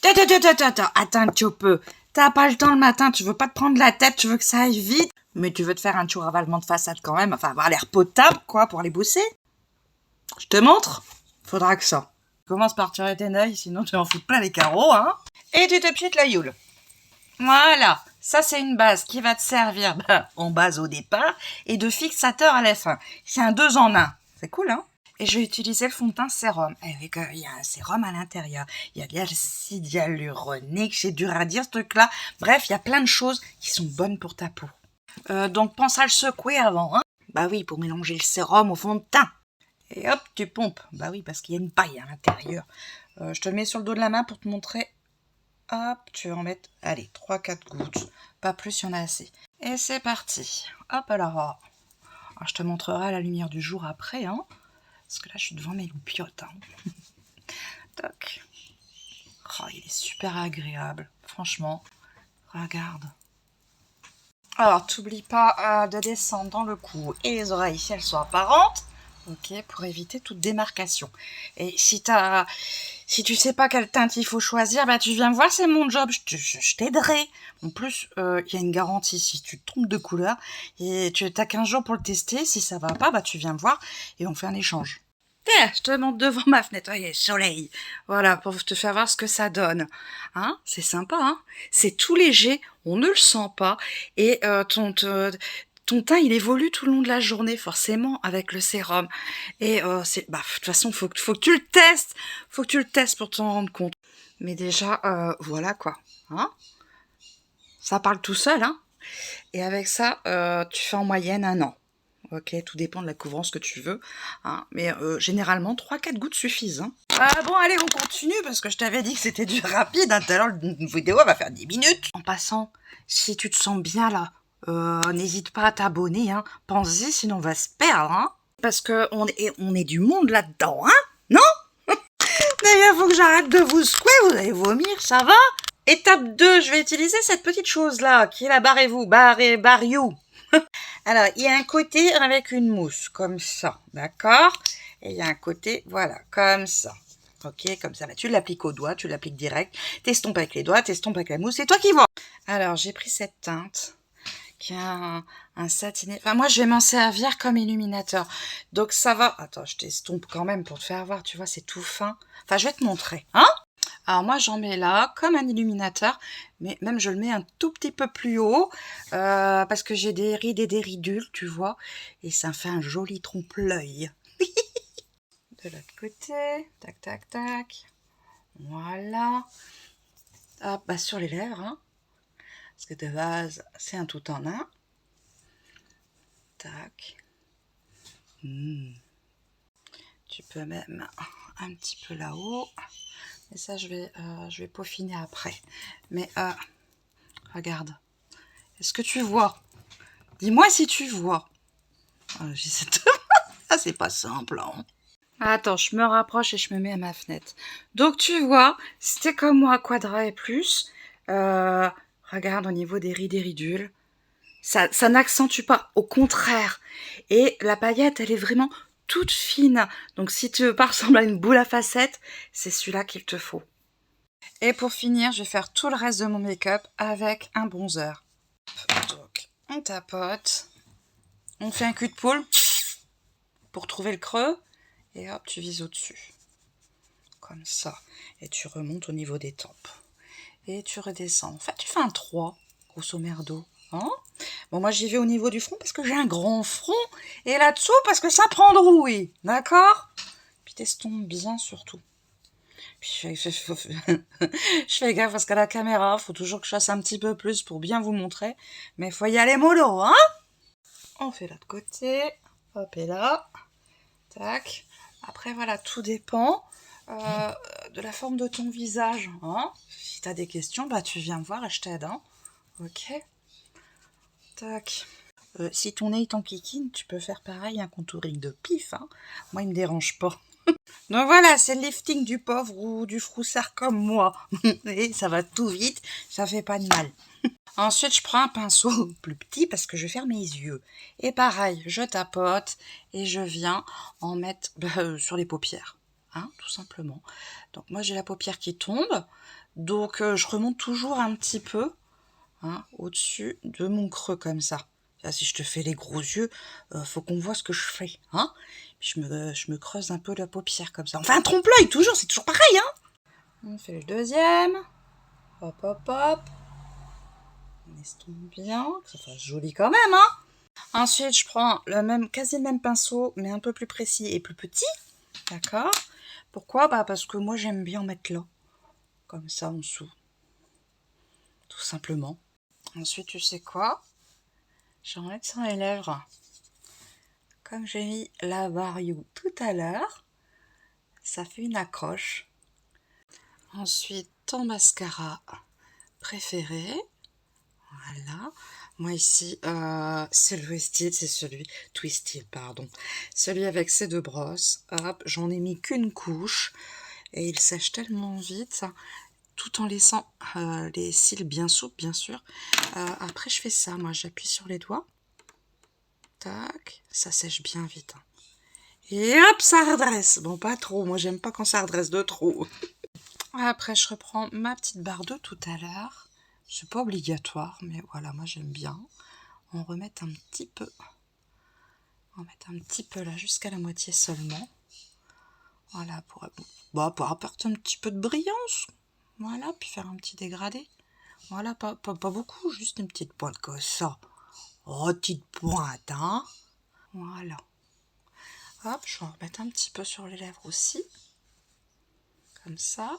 Attends un petit peu. T'as pas le temps le matin, tu veux pas te prendre la tête, tu veux que ça aille vite, mais tu veux te faire un tour ravalement de façade quand même, enfin avoir l'air potable, quoi, pour aller bosser. Je te montre. Faudra que ça. Commence par tirer tes œils, sinon tu en fous plein les carreaux, hein. Et tu te piètes la youle. Voilà. Ça, c'est une base qui va te servir en base au départ et de fixateur à la fin. C'est un 2 en 1. C'est cool, hein? Et je vais utiliser le fond de teint sérum. Avec, il y a un sérum à l'intérieur. Il y a de l'acide hyaluronique, c'est dur à dire ce truc-là. Bref, il y a plein de choses qui sont bonnes pour ta peau. Donc pense à le secouer avant, hein. Bah oui, pour mélanger le sérum au fond de teint. Et hop, tu pompes. Bah oui, parce qu'il y a une paille à l'intérieur. Je te le mets sur le dos de la main pour te montrer. Hop, tu vas en mettre, allez, 3-4 gouttes. Pas plus, il y en a assez. Et c'est parti. Hop, alors je te montrerai à la lumière du jour après, hein. Parce que là, je suis devant mes loupiottes, hein. Toc. Oh, il est super agréable. Franchement, regarde. Alors, t'oublies pas de descendre dans le cou et les oreilles si elles sont apparentes. Ok, pour éviter toute démarcation. Et si tu sais pas quelle teinte il faut choisir, bah tu viens me voir, c'est mon job, je t'aiderai. En plus, il y a une garantie, si tu te trompes de couleur, et tu as 15 jours pour le tester, si ça va pas, bah tu viens me voir et on fait un échange. Tiens, je te montre devant ma fenêtre, voyez, soleil. Voilà, pour te faire voir ce que ça donne. Hein, c'est sympa, hein. C'est tout léger, on ne le sent pas, et ton teint, il évolue tout le long de la journée, forcément, avec le sérum. Et de toute façon, faut que tu le testes. Faut que tu le testes pour t'en rendre compte. Mais déjà, voilà quoi. Hein, ça parle tout seul, hein. Et avec ça, tu fais en moyenne 1 an. Ok, tout dépend de la couvrance que tu veux. Hein. Mais généralement, 3-4 gouttes suffisent. Hein. Bon, allez, on continue, parce que je t'avais dit que c'était du rapide. Hein. Tout à l'heure, une vidéo va faire 10 minutes. En passant, si tu te sens bien là, n'hésite pas à t'abonner. Hein. Pense-y, sinon on va se perdre. Hein. Parce que on est du monde là-dedans. Hein, non? D'ailleurs, faut que j'arrête de vous secouer, vous allez vomir, ça va? Étape 2, je vais utiliser cette petite chose-là, qui est la barre-you. Alors, il y a un côté avec une mousse, comme ça, d'accord? Et il y a un côté, voilà, comme ça. Ok, comme ça. Bah, tu l'appliques au doigt, tu l'appliques direct. T'estompes avec les doigts, t'estompes avec la mousse, c'est toi qui vois. Alors, j'ai pris cette teinte, qui a un satiné. Enfin, moi, je vais m'en servir comme illuminateur. Donc, ça va. Attends, je t'estompe quand même pour te faire voir, tu vois, c'est tout fin. Enfin, je vais te montrer, hein? Alors moi j'en mets là comme un illuminateur, mais même je le mets un tout petit peu plus haut parce que j'ai des rides et des ridules, tu vois, et ça fait un joli trompe-l'œil. De l'autre côté, tac tac tac, voilà. Hop, bah sur les lèvres, hein, parce que de base c'est un tout en un. Tac. Tu peux même un petit peu là-haut. Et ça, je vais peaufiner après. Mais regarde. Est-ce que tu vois? Dis-moi si tu vois. Ah, c'est pas simple. Hein. Attends, je me rapproche et je me mets à ma fenêtre. Donc, tu vois, c'était comme moi, Quadra et plus. Regarde au niveau des rides et ridules. Ça n'accentue pas, au contraire. Et la paillette, elle est vraiment toute fine. Donc, si tu veux pas ressembler à une boule à facettes, c'est celui-là qu'il te faut. Et pour finir, je vais faire tout le reste de mon make-up avec un bronzer. Donc, on tapote. On fait un cul de poule pour trouver le creux. Et hop, tu vises au-dessus. Comme ça. Et tu remontes au niveau des tempes. Et tu redescends. En fait, tu fais un 3, grosso merdo. Hein, bon, moi, j'y vais au niveau du front parce que j'ai un grand front. Et là-dessous, parce que ça prend de rouille. D'accord? Puis t'estompes bien, surtout. Puis je fais gaffe parce qu'à la caméra, il faut toujours que je fasse un petit peu plus pour bien vous montrer. Mais il faut y aller mollo, hein? On fait l'autre côté. Hop, et là. Tac. Après, voilà, tout dépend de la forme de ton visage. Hein, si tu as des questions, bah, tu viens me voir et je t'aide. Hein, ok. Tac. Si ton nez est en kikine, tu peux faire pareil, un contouring de pif. Hein. Moi, il me dérange pas. Donc voilà, c'est le lifting du pauvre ou du froussard comme moi. Et ça va tout vite, ça fait pas de mal. Ensuite, je prends un pinceau plus petit parce que je vais faire mes yeux. Et pareil, je tapote et je viens en mettre sur les paupières. Hein, tout simplement. Donc moi, j'ai la paupière qui tombe. Donc je remonte toujours un petit peu hein, au-dessus de mon creux comme ça. Là, si je te fais les gros yeux, faut qu'on voit ce que je fais. Hein. Je me creuse un peu la paupière comme ça. Enfin, un trompe-l'œil, toujours, c'est toujours pareil. Hein. On fait le deuxième. Hop, hop, hop. On estompe bien, que ça fasse joli quand même. Hein. Ensuite, je prends quasi le même pinceau, mais un peu plus précis et plus petit. D'accord. Pourquoi? Parce que moi, j'aime bien en mettre là. Comme ça, en dessous. Tout simplement. Ensuite, tu sais quoi? Je vais en mettre sur les lèvres. Comme j'ai mis la Vario tout à l'heure, ça fait une accroche. Ensuite, ton mascara préféré. Voilà. Moi ici, c'est le Twisted, pardon. Celui avec ces deux brosses. Hop, j'en ai mis qu'une couche. Et il sèche tellement vite, tout en laissant les cils bien souples, bien sûr. Après, je fais ça, moi, j'appuie sur les doigts. Tac, ça sèche bien vite. Hein. Et hop, ça redresse. Bon, pas trop, moi, j'aime pas quand ça redresse de trop. Après, je reprends ma petite barre de tout à l'heure. C'est pas obligatoire, mais voilà, moi, j'aime bien. On remet un petit peu. On va mettre un petit peu là, jusqu'à la moitié seulement. Voilà, pour apporter un petit peu de brillance. Voilà, puis faire un petit dégradé. Voilà, pas beaucoup, juste une petite pointe comme ça. Oh, petite pointe, hein. Voilà. Hop, je vais en remettre un petit peu sur les lèvres aussi. Comme ça.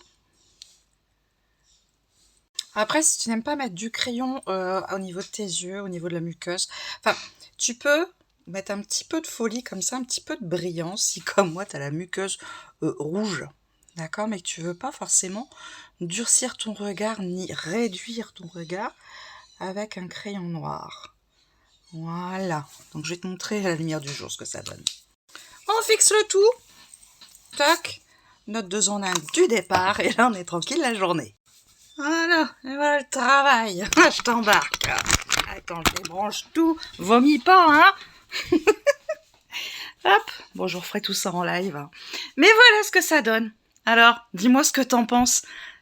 Après, si tu n'aimes pas mettre du crayon au niveau de tes yeux, au niveau de la muqueuse, enfin, tu peux mettre un petit peu de folie comme ça, un petit peu de brillance, si comme moi, tu as la muqueuse rouge, d'accord, mais que tu veux pas forcément durcir ton regard ni réduire ton regard avec un crayon noir. Voilà, donc je vais te montrer à la lumière du jour ce que ça donne. On fixe le tout, tac, note de zone 1 du départ, et là on est tranquille la journée. Voilà, et voilà le travail. Je t'embarque. Attends, je débranche tout. Vomis pas, hein. Hop. Bon, je referai tout ça en live. Mais voilà ce que ça donne. Alors, dis-moi ce que t'en penses.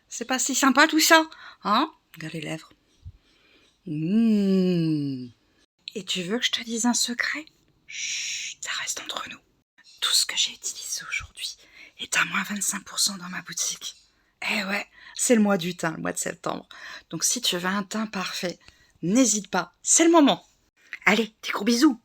C'est pas si sympa tout ça, hein? Regarde les lèvres. Et tu veux que je te dise un secret? Chut, ça reste entre nous. Tout ce que j'ai utilisé aujourd'hui est à moins 25% dans ma boutique. Eh ouais, c'est le mois du teint, le mois de septembre. Donc si tu veux un teint parfait, n'hésite pas, c'est le moment. Allez, des gros bisous.